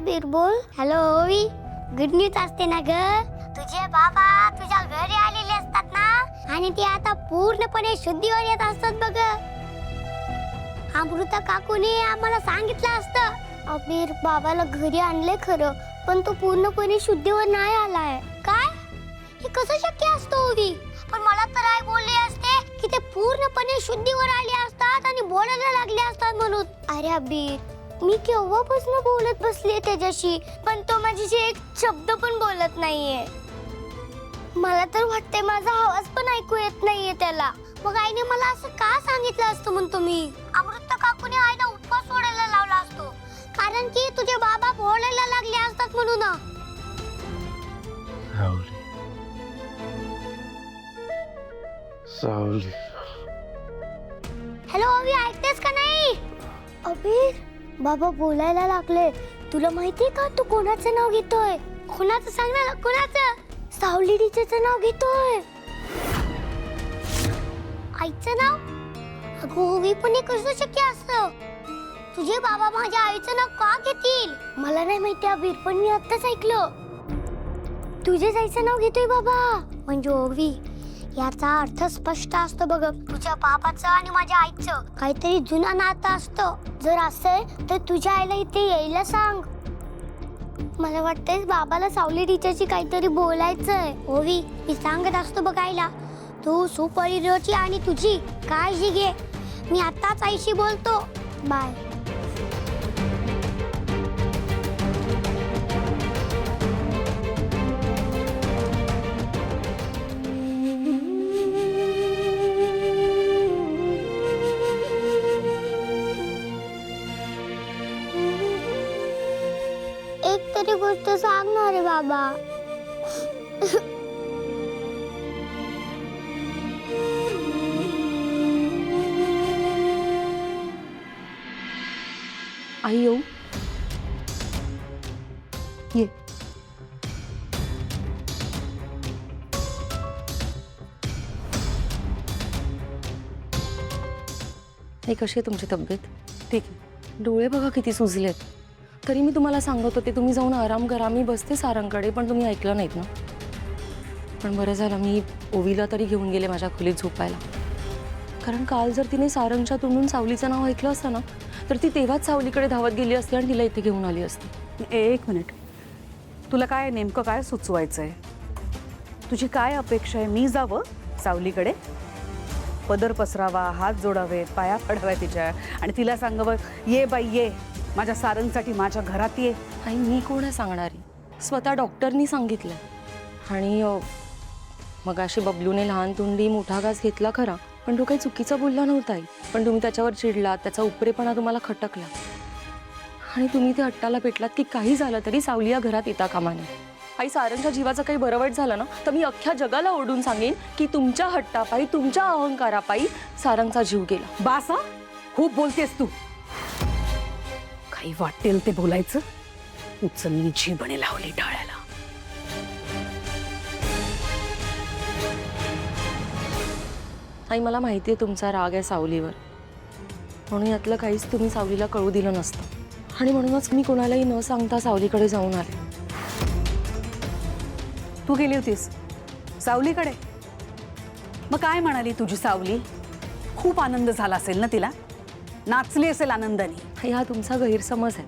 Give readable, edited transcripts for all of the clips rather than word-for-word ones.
अबीर बोल. हॅलो ओवी, गुड न्यूज असते ना ग. तुझे बाबा तुझ्या घरी आलेले असतात ना आणि ते आता पूर्णपणे शुद्धीवर येत असतात बघ. अमृता काकूने आम्हाला सांगितलं असतं. अबीर बाबाला घरी आणले खरं, पण तो पूर्णपणे शुद्धीवर नाही आलाय. काय? हे कसं शक्य असतं ओवी? पण मला तर आई बोलले असते की ते पूर्णपणे शुद्धीवर आले असतात आणि बोलायला लागले असतात म्हणून. अरे अबीर, मी केव्हापासून बोलत बसले त्याच्याशी, पण तो माझ्याशी एक शब्द पण बोलत नाहीये. मला तर वाटतंय माझा आवाज पण ऐकू येत नाहीये त्याला. मग आईने मला असं का सांगितलं असतं म्हणतो मी? अमृता काकूने आईला उपवास सोडायला लावला असतो, कारण की तुझे बाबा बोलायला लागले असतात म्हणून. सावली. हॅलो अभि, ऐकतेस का नाही? अबीर, बाबा बोलायला लागले. तुला माहितीये का तू कोणाचं नाव घेतोय? कोणाचं सांग ना, कोणाचं? सावली टीचरचं नाव घेतोय. आईचं नाव? अगं ओवी, पण हे कसं शक्य असतं? तुझे बाबा माझ्या आईचं नाव का घेतील? मला नाही माहिती अबीर, पण मी आत्ताच ऐकलं. तुझ्याच आईचं नाव घेतोय बाबा. म्हणजे ओवी, याचा अर्थ स्पष्ट असतो बघ. तुझ्या बाबाचं आणि माझ्या आईचं काहीतरी जुनं नातं असतं. जर असेल तर तुझ्या आईला इथे यायला सांग. मला वाटतंय बाबाला सावली टीचरची काहीतरी बोलायचंय. ओवी, मी सांगत असतो बघ आईला, तू सुपरिरोची आणि तुझी काळजी घे. मी आताच आईशी बोलतो. बाय. एक तरी गोष्ट सांग ना रे बाबा. आई येऊ? ये. हे कशी आहे तुमची तब्येत? ठीक आहे. डोळे बघा किती सुजलेत. तरी मी तुम्हाला सांगत होते तुम्ही जाऊन आराम करा, मी बसते सारंगकडे, पण तुम्ही ऐकलं नाहीत ना. पण बरं झालं मी ओवीला तरी घेऊन गेले माझ्या खोलीत झोपायला. कारण काल जर तिने सारंगच्या तोंडून सावलीचं नाव ऐकलं असतं ना, तर ती तेव्हाच सावलीकडे धावत गेली असती आणि तिला इथे घेऊन आली असती. एक मिनिट, तुला काय नेमकं काय सुचवायचंय? तुझी काय अपेक्षा आहे? मी जावं सावलीकडे, पदर पसरावा, हात जोडावेत, पाया पडाव्या तिच्या आणि तिला सांगावं, ये बाई ये, माझ्या सारंगसाठी माझ्या घरात ये? आई मी कोण आहे सांगणारी? स्वतः डॉक्टरनी सांगितलंय. आणि मग अशी बबलूने लहान तोंडी मोठा घास घेतला खरा, पण तो काही चुकीचा बोलला नव्हता आई. पण तुम्ही त्याच्यावर चिडलात, त्याचा उपरेपणा तुम्हाला खटकला आणि तुम्ही ते हट्टाला पेटलात की काही झालं तरी सावली या घरात येता कामा नये. आई, सारंगच्या जीवाचं काही बरं वाईट झालं ना, तर मी अख्ख्या जगाला ओरडून सांगेन की तुमच्या हट्टापायी, तुमच्या अहंकारापायी सारंगचा जीव गेला. बास हं? खूप बोलतेस तू. काही वाटेल ते बोलायचं. उचलली जीभने लावली टाळ्याला. आई, मला माहिती आहे तुमचा राग आहे सावलीवर, म्हणून यातलं काहीच तुम्ही सावलीला कळू दिलं नसतं. आणि म्हणूनच मी कोणालाही न सांगता सावलीकडे जाऊन आले. तू गेली होतीस सावलीकडे? मग काय म्हणाली तुझी सावली? खूप आनंद झाला असेल ना तिला? नाचली असेल आनंदाने. हा तुमचा गैरसमज आहे.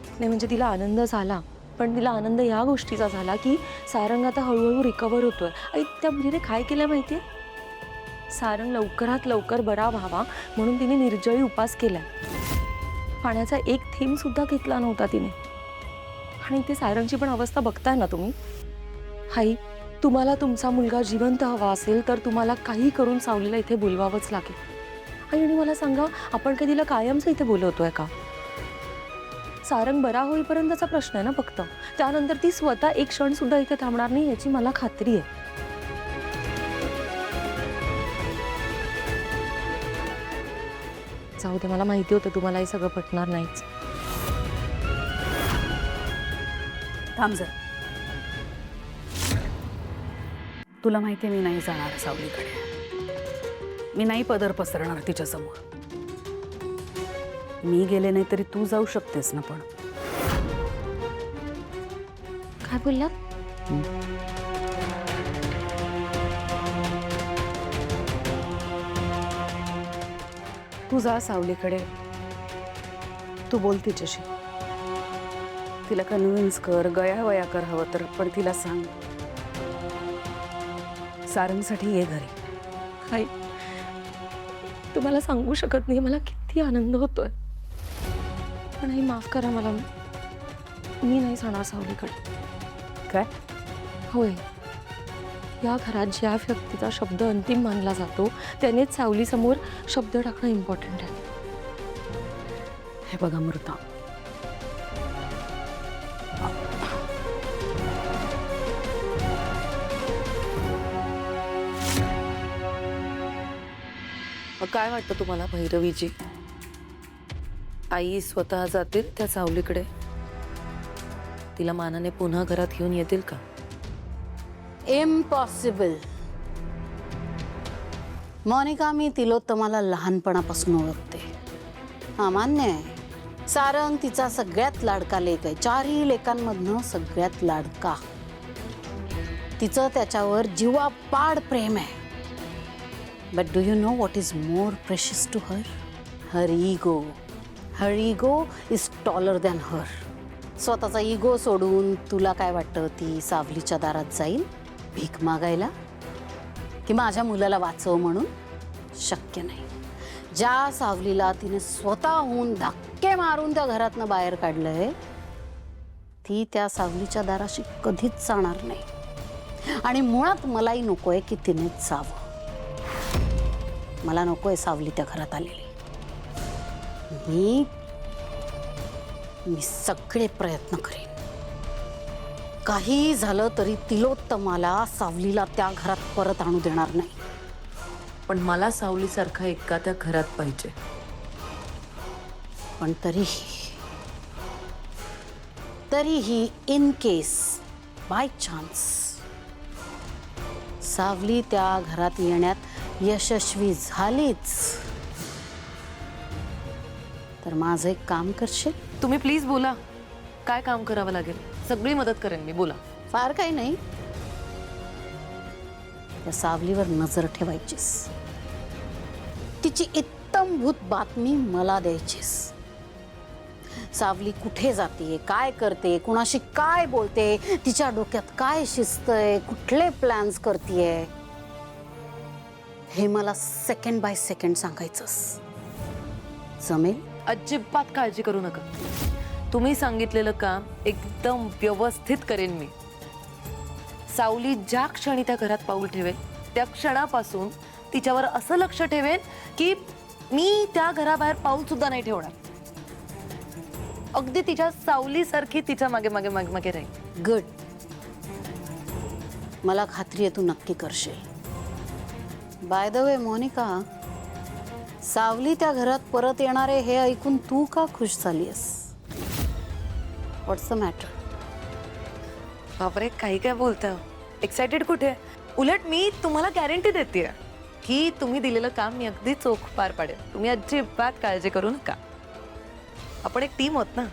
नाही म्हणजे तिला आनंद झाला, पण तिला आनंद या गोष्टीचा झाला की सारंग आता हळूहळू रिकवर होतोय. आई, त्या मुलीने काय केलं माहितीये? सारंग लवकरात लवकर बरा व्हावा म्हणून तिने निर्जळी उपास केलाय. पाण्याचा एक थेंब सुद्धा घेतला नव्हता तिने. आणि ते सारंगची पण अवस्था बघताय ना तुम्ही. आई, तुम्हाला तुमचा मुलगा जिवंत हवा असेल तर तुम्हाला काही करून सावलीला इथे बोलवावंच लागेल. आई, आणि मला सांगा, आपण कधी तिला कायमचं इथे बोलवतोय का? सारंग बरा होईपर्यंतचा प्रश्न आहे ना फक्त. त्यानंतर ती स्वतः एक क्षण सुद्धा इथे थांबणार नाही याची मला खात्री आहे. जाऊ दे, मला माहिती होतं तुम्हाला हे सगळं पटणार नाहीच. थांब जर. तुला माहिती आहे मी नाही जाणार सावलीकडे. मी नाही पदर पसरणार तिच्या समोर. मी गेले नाही तरी तू जाऊ शकतेस ना. पण काय बोललात? तू जा सावलीकडे, तू बोल तिच्याशी, तिला कन्व्हिन्स कर, गयावया कर हवं तर, पण तिला सांग सारंगसाठी ये घरी. आई, तुम्हाला सांगू शकत नाही मला किती आनंद होतोय. पण आई माफ करा मला, मी नाही जाणार सावलीकडे. काय? होय, या घरात ज्या व्यक्तीचा शब्द अंतिम मानला जातो त्यानेच सावलीसमोर शब्द टाकणं इम्पॉर्टंट आहे. हे बघा मृता, काय वाटतं तुम्हाला भैरवीजी? आई स्वतः जातील त्या सावलीकडे? तिला मानाने पुन्हा घरात घेऊन येतील का? इम्पॉसिबल. मोनिका, मी तिलोत्तमाला लहानपणापासून ओळखते. हा, मान्य आहे, सारंग तिचा सगळ्यात लाडका लेक आहे, 4ही लेकांमधनं सगळ्यात लाडका. तिचं त्याच्यावर जीवापाड प्रेम आहे. But do you know what is more precious to her? Her ego. Her ego is taller than her. स्वतःचा इगो सोडून तुला काय वाटतं, ती सावलीच्या दारात जाईल भीक मागायला की माझ्या मुलाला वाचव म्हणून? शक्य नाही. ज्या सावलीला तिने स्वतःहून धक्के मारून त्या घरातनं बाहेर काढलंय, ती त्या सावलीच्या दाराशी कधीच जाणार नाही. आणि मुळात मलाही नकोय की तिने जावं. मला नकोय सावली त्या घरात आलेली. मी सगळे प्रयत्न करेन. काही झालं तरी तिलोत्तमाला सावलीला त्या घरात परत आणू देणार नाही. पण मला सावलीसारखा एका त्या घरात पाहिजे. पण तरीही इन केस बाय चान्स सावली त्या घरात येण्यात यशस्वी झालीच तर माझं एक काम करशील? तुम्ही प्लीज बोला, काय काम करावं लागेल? सगळी मदत करेन मी, बोला. फार काही नाही, त्या सावलीवर नजर ठेवायचीस. तिची इत्तमभूत बातमी मला द्यायचीस. सावली कुठे जाते, काय करते, कुणाशी काय बोलते, तिच्या डोक्यात काय शिजतंय, कुठले प्लॅन्स करतेय, हे मला सेकंड बाय सेकंड सांगायचंस. जमेल? अजिबात काळजी करू नका. तुम्ही सांगितलेलं काम एकदम व्यवस्थित करेन मी. सावली ज्या क्षणी त्या घरात पाऊल ठेवेल त्या क्षणापासून तिच्यावर असं लक्ष ठेवेन की मी त्या घराबाहेर पाऊल सुद्धा नाही ठेवणार. अगदी तिच्या सावलीसारखी तिच्या मागे मागे मागे मागे राहील. गुड. मला खात्री आहे तू नक्की करशील. बाय द वे मोनिका, सावली त्या घरात परत येणारे हे ऐकून तू का खुश झालीस? व्हॉट्स द मॅटर? बापरे, काही काय बोलता? एक्साइटेड कुठे? उलट मी तुम्हाला गॅरंटी देते की तुम्ही दिलेलं काम मी अगदी चोख पार पाडेल. तुम्ही अजिबात काळजी करू नका. आपण एक टीम आहोत ना.